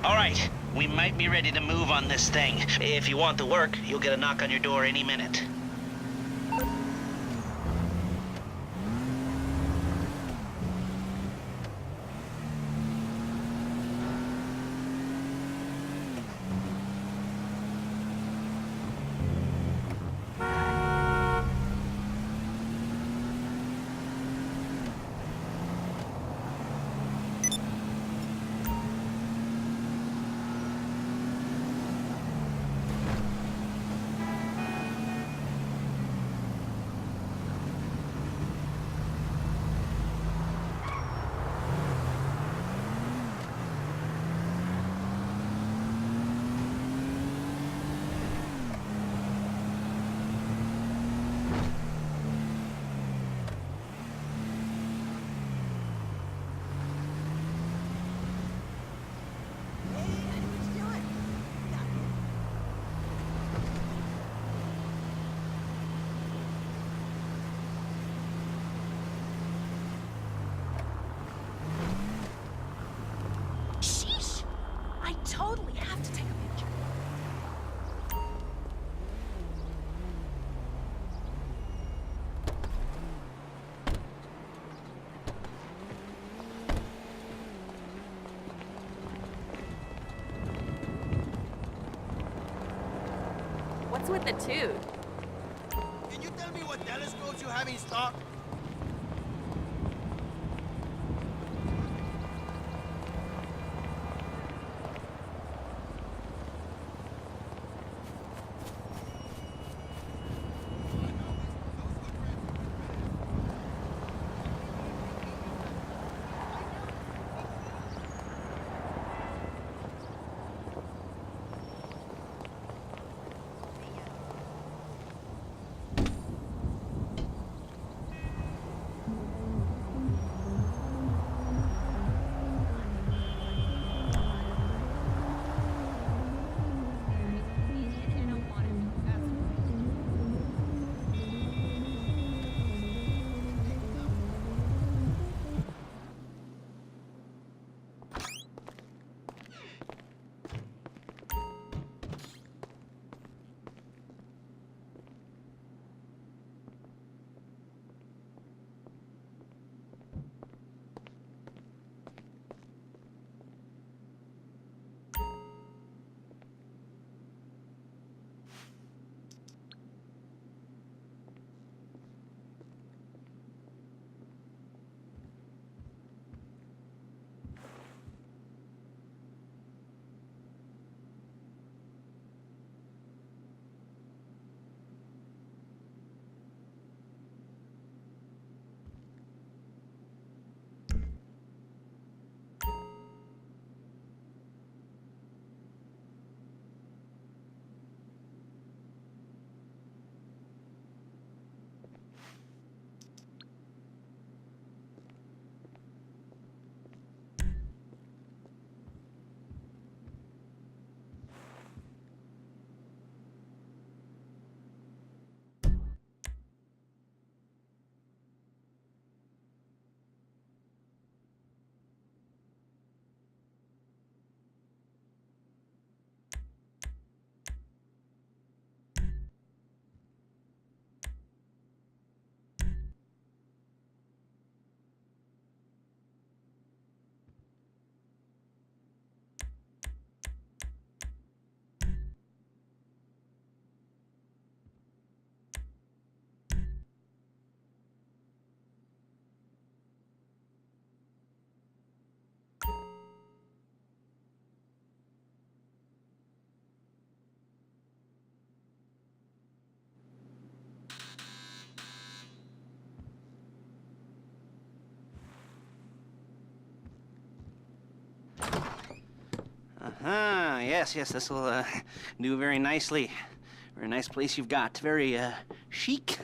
All right, we might be ready to move on this thing. If you want the work, you'll get a knock on your door any minute. I totally have to take a picture. What's with the tube? Can you tell me what telescopes you have in stock? Yes, this will do very nicely. Very nice place you've got. Very chic.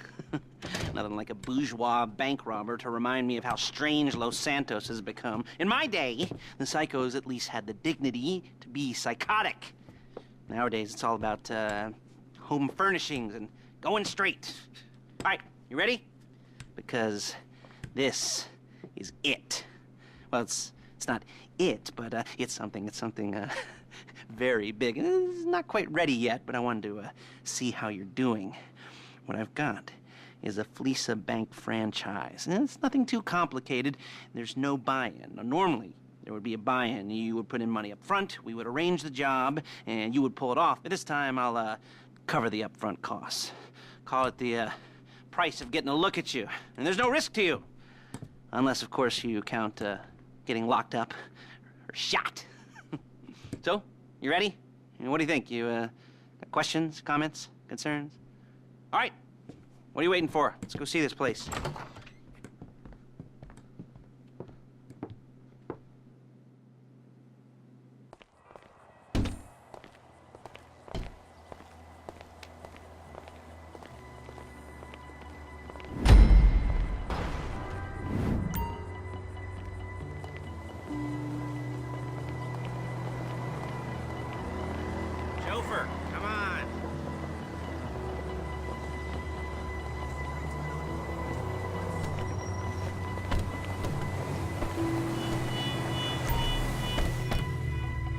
Nothing like a bourgeois bank robber to remind me of how strange Los Santos has become. In my day, the psychos at least had the dignity to be psychotic. Nowadays, it's all about home furnishings and going straight. All right, you ready? Because this is it. Well, it's It's not it, but it's something. It's something very big. It's not quite ready yet, but I wanted to see how you're doing. What I've got is a Fleeca Bank franchise. And it's nothing too complicated. There's no buy-in. Now, normally, there would be a buy-in. You would put in money up front, we would arrange the job, and you would pull it off. But this time, I'll cover the upfront costs. Call it the price of getting a look at you. And there's no risk to you. Unless, of course, you count getting locked up or shot. So, you ready? What do you think? You got questions, comments, concerns? All right. What are you waiting for? Let's go see this place. Chauffeur, come on.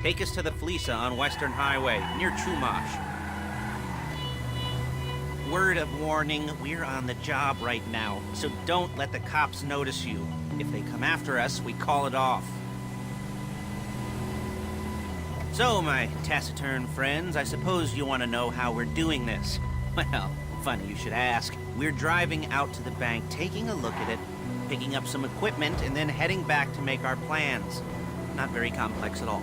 Take us to the Fleeca on Western Highway, near Chumash. Word of warning, we're on the job right now, so don't let the cops notice you. If they come after us, we call it off. So, my taciturn friends, I suppose you want to know how we're doing this. Well, funny you should ask. We're driving out to the bank, taking a look at it, picking up some equipment, and then heading back to make our plans. Not very complex at all.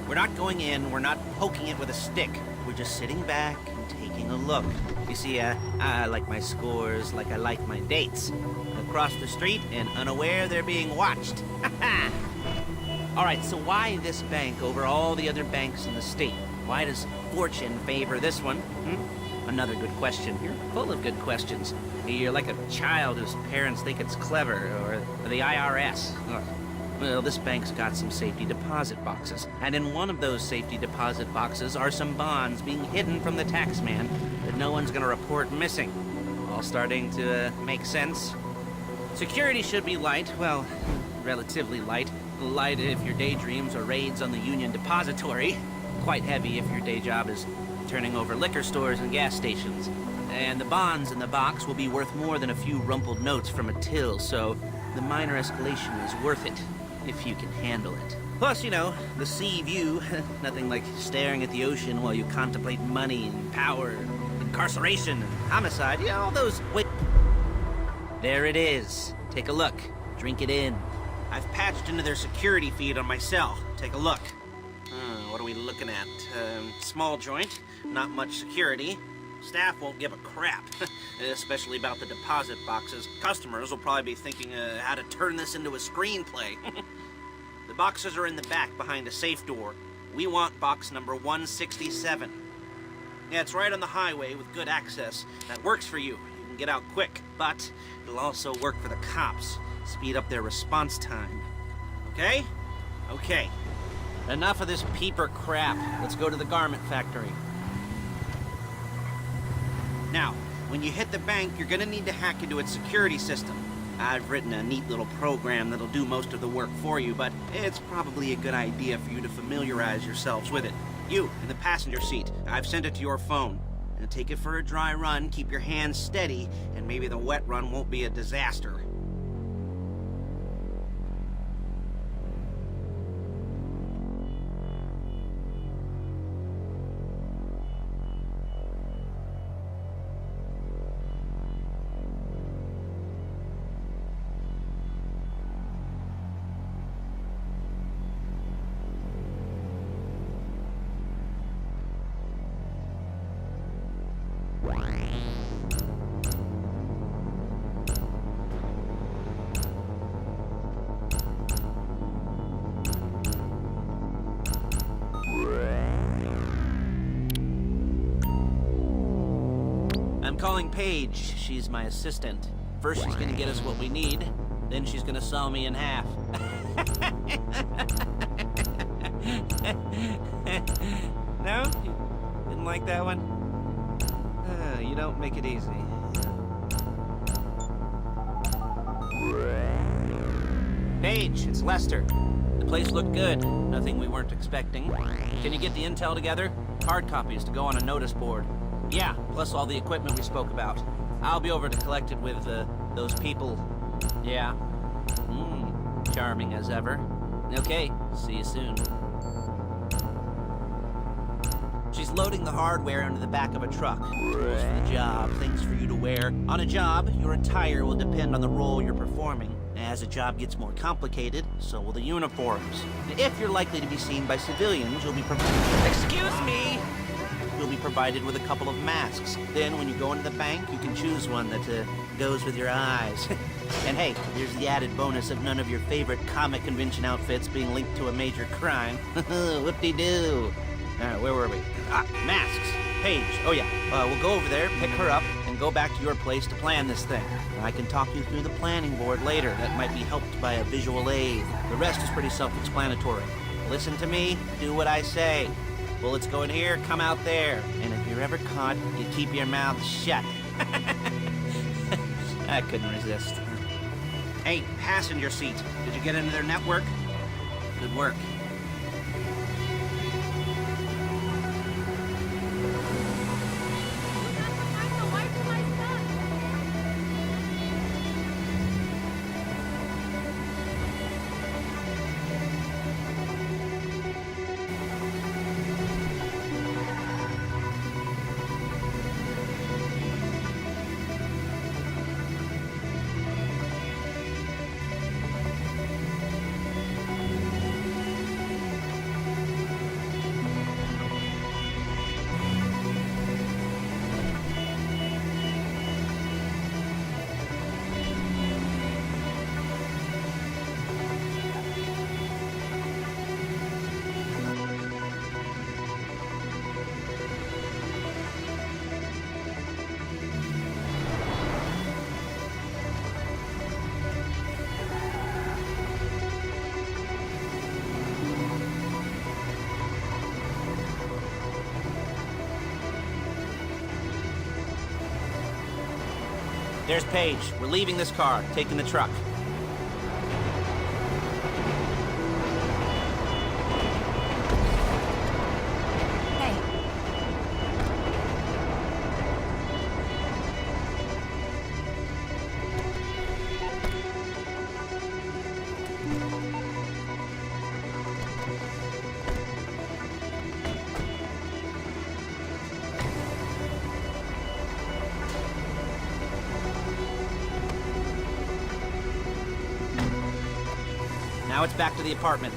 We're not going in, we're not poking it with a stick. We're just sitting back and taking a look. You see, I like my scores like I like my dates. Across the street and unaware they're being watched. All right, so why this bank over all the other banks in the state? Why does fortune favor this one? Another good question. You're full of good questions. You're like a child whose parents think it's clever, or the IRS. Ugh. Well, this bank's got some safety deposit boxes, and in one of those safety deposit boxes are some bonds being hidden from the tax man that no one's gonna report missing. All starting to make sense? Security should be light, well, relatively light. Light if your daydreams are raids on the Union Depository. Quite heavy if your day job is turning over liquor stores and gas stations. And the bonds in the box will be worth more than a few rumpled notes from a till, so the minor escalation is worth it, if you can handle it. Plus, you know, the sea view, nothing like staring at the ocean while you contemplate money and power, incarceration and homicide, you know, all those... Wait. There it is. Take a look. Drink it in. I've patched into their security feed on my cell. Take a look. What are we looking at? Small joint, not much security. Staff won't give a crap, especially about the deposit boxes. Customers will probably be thinking how to turn this into a screenplay. The boxes are in the back behind a safe door. We want box number 167. Yeah, it's right on the highway with good access. That works for you. You can get out quick, but it'll also work for the cops. Speed up their response time. Okay? Okay. Enough of this peeper crap. Let's go to the garment factory. Now, when you hit the bank, you're gonna need to hack into its security system. I've written a neat little program that'll do most of the work for you, but it's probably a good idea for you to familiarize yourselves with it. You, in the passenger seat, I've sent it to your phone. And take it for a dry run, keep your hands steady, and maybe the wet run won't be a disaster. I'm calling Paige. She's my assistant. First she's gonna get us what we need, then she's gonna saw me in half. No? You didn't like that one? You don't make it easy. Paige, it's Lester. The Place looked good. Nothing we weren't expecting. Can you get the intel together? Hard copies to go on a notice board. Yeah, plus all the equipment we spoke about. I'll be over to collect it with, those people. Yeah. Charming as ever. Okay, see you soon. She's loading the hardware into the back of a truck. Rules for the job, things for you to wear. On a job, your attire will depend on the role you're performing. As the job gets more complicated, so will the uniforms. If you're likely to be seen by civilians, you'll be Excuse me! You'll be provided with a couple of masks. Then, when you go into the bank, you can choose one that goes with your eyes. And hey, there's the added bonus of none of your favorite comic convention outfits being linked to a major crime. Whoop-de-doo. Where were we? Masks. Paige. Oh yeah. We'll go over there, pick her up, and go back to your place to plan this thing. I can talk you through the planning board later. That might be helped by a visual aid. The rest is pretty self-explanatory. Listen to me, do what I say. Bullets go in here, come out there. And if you're ever caught, you keep your mouth shut. I couldn't resist. Hey, passenger seat. Did you get into their network? Good work. There's Paige. We're leaving this car, taking the truck. Hey. Now it's back to the apartment.